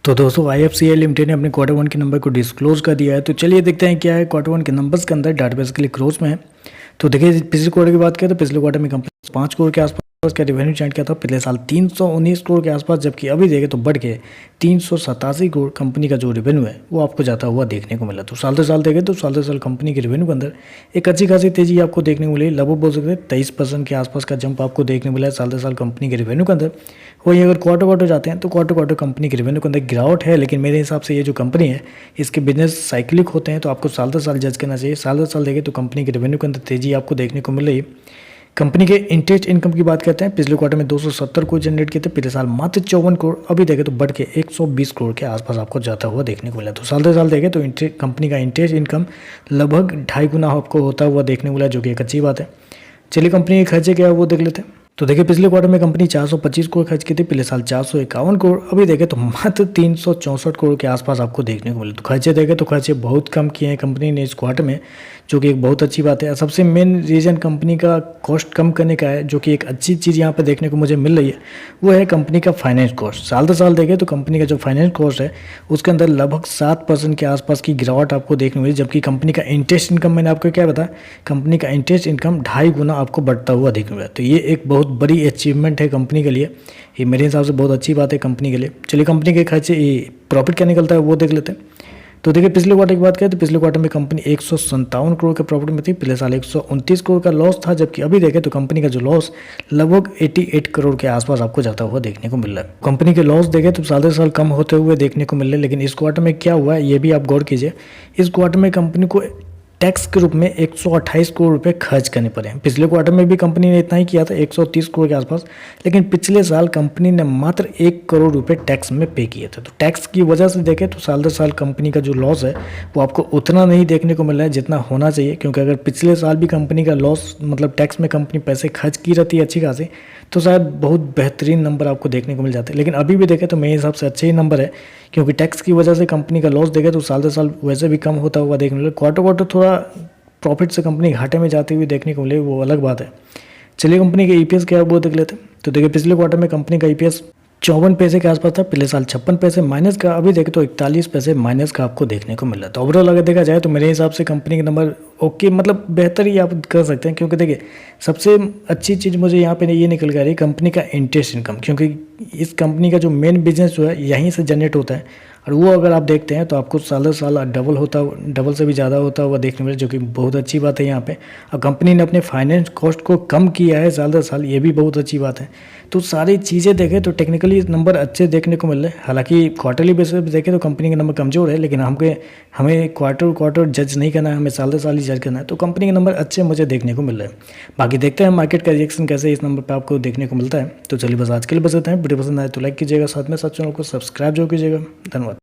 तो दोस्तों IFCI limited ने अपने क्वार्टर वन के नंबर को डिस्क्लोज कर दिया है। तो चलिए देखते हैं क्या है क्वार्टर वन के नंबर्स के अंदर। डाटा बेसिकली क्लोज में है। तो देखिए पिछले क्वार्टर की बात करें तो पिछले क्वार्टर में कंपनी 5 करोड़ के आसपास का रेवेन्यू जनरेट किया था। पिछले साल 319 करोड़ के आसपास, जबकि अभी देखें तो बढ़ के 387 करोड़ कंपनी का जो रेवेन्यू है वो आपको जाता हुआ देखने को मिला। तो साल से साल देखें तो साल से साल कंपनी के रेवेन्यू के अंदर एक अच्छी खासी तेजी आपको देखने को मिली। लगभग बोल सकते हैं 23% के आसपास का जंप आपको देखने को मिला है साल से साल कंपनी के रेवेन्यू के अंदर। वहीं अगर क्वार्टर जाते हैं तो क्वार्टर कंपनी के रेवेन्यू के अंदर गिरावट है, लेकिन मेरे हिसाब से ये जो कंपनी है इसके बिजनेस साइक्लिक होते हैं, तो आपको साल से साल जज करना चाहिए। साल से साल देखें तो कंपनी के रेवेन्यू के अंदर तेजी आपको देखने को मिल रही है। कंपनी के इंटरेस्ट इनकम की बात करते हैं, पिछले क्वार्टर में 270 करोड़ जनरेट किए थे, पिछले साल मात्र 54 करोड़, अभी देखें तो बढ़ के 120 करोड़ के आसपास आपको जाता हुआ देखने को मिला। तो साल से साल देखें तो कंपनी का इंटरेस्ट इनकम लगभग 2.5 गुना आपको होता हुआ देखने को मिला, जो कि एक अच्छी बात है। चलिए कंपनी के खर्चे क्या है वो देख लेते हैं। तो देखिए पिछले क्वार्टर में कंपनी 425 करोड़ खर्च की थी, पिछले साल 451 करोड़, अभी देखें तो मात्र 364 करोड़ के आसपास आपको देखने को मिले। तो खर्चे देखें तो खर्चे बहुत कम किए हैं कंपनी ने इस क्वार्टर में, जो कि एक बहुत अच्छी बात है। सबसे मेन रीज़न कंपनी का कॉस्ट कम करने का है, जो कि एक अच्छी चीज़ यहाँ पर देखने को मुझे मिल रही है, वो है कंपनी का फाइनेंस कॉस्ट। साल से साल देखें तो कंपनी का जो फाइनेंस कॉस्ट है उसके अंदर लगभग 7% के आसपास की गिरावट आपको देखने को मिली, जबकि कंपनी का इंटरेस्ट इनकम, मैंने आपको क्या बताया, कंपनी का इंटरेस्ट इनकम 2.5 गुना आपको बढ़ता हुआ देखने को मिला। तो ये एक बहुत बड़ी अचीवमेंट है कंपनी के लिए, ये मेरे हिसाब से बहुत अच्छी बात है कंपनी के लिए। चलिए कंपनी के खर्चे प्रॉफिट क्या निकलता है वो देख लेते हैं। तो देखिए पिछले क्वार्टर की बात करें तो पिछले क्वार्टर में कंपनी 157 करोड़ के प्रॉफिट में थी, पिछले साल 129 करोड़ का लॉस था, जबकि अभी देखें तो कंपनी का जो लॉस लगभग 88 करोड़ के आसपास आपको जाता हुआ देखने को मिल रहा है। कंपनी के लॉस देखें तो साल से साल कम होते हुए देखने को मिल रहे हैं, लेकिन इस क्वार्टर में क्या हुआ है ये भी आप गौर कीजिए। इस क्वार्टर में कंपनी को टैक्स के रूप में 128 करोड़ रुपए खर्च करने पड़े हैं। पिछले क्वार्टर में भी कंपनी ने इतना ही किया था, 130 करोड़ के आसपास, लेकिन पिछले साल कंपनी ने मात्र 1 करोड़ रुपए टैक्स में पे किए थे। तो टैक्स की वजह से देखें तो साल दर साल कंपनी का जो लॉस है वो आपको उतना नहीं देखने को मिल रहा है जितना होना चाहिए, क्योंकि अगर पिछले साल भी कंपनी का लॉस मतलब टैक्स में कंपनी पैसे खर्च की रहती है अच्छी खासी, तो शायद बहुत बेहतरीन नंबर आपको देखने को मिल जाते हैं। लेकिन अभी भी देखें तो मेरे हिसाब से अच्छे ही नंबर है, क्योंकि टैक्स की वजह से कंपनी का लॉस देखें तो साल से साल वैसे भी कम होता हुआ देखने को मिले। क्वार्टर थोड़ा प्रॉफिट से कंपनी घाटे में जाती हुई देखने को मिले, वो अलग बात है। चलिए कंपनी के EPS क्या है वो देख लेते हैं। तो देखिए पिछले क्वार्टर में कंपनी का EPS 54 पैसे के आसपास था, पिछले साल 56 पैसे माइनस का, अभी देखें तो 41 पैसे माइनस का आपको देखने को मिला। तो ओवरऑल अगर देखा जाए तो मेरे हिसाब से कंपनी के नंबर ओके, मतलब बेहतर ही आप कर सकते हैं, क्योंकि देखिए सबसे अच्छी चीज़ मुझे यहाँ पे ये निकल कर आ रही है कंपनी का इंटरेस्ट इनकम, क्योंकि इस कंपनी का जो मेन बिजनेस जो है यहीं से जनरेट होता है, और वो अगर आप देखते हैं तो आपको साल दर साल डबल से भी ज़्यादा होता हुआ देखने मिले, जो कि बहुत अच्छी बात है यहाँ पे। और कंपनी ने अपने फाइनेंस कॉस्ट को कम किया है साल दर साल, ये भी बहुत अच्छी बात है। तो सारी चीज़ें देखें तो टेक्निकली नंबर अच्छे देखने को मिल रहे हैं। हालांकि क्वार्टरली बेसिस पे देखें तो कंपनी के नंबर कमज़ोर है, लेकिन हमें क्वार्टर जज नहीं करना है, हमें साल दर साल ही जज करना है। तो कंपनी के नंबर अच्छे मुझे देखने को मिल रहे हैं। बाकी देखते हैं मार्केट का रिएक्शन कैसे इस नंबर पर आपको देखने को मिलता है। तो चलिए बस आज के लिए बस इतना है। वीडियो पसंद आए तो लाइक कीजिएगा, साथ में साथ चैनल को सब्सक्राइब जरूर कीजिएगा। धन्यवाद।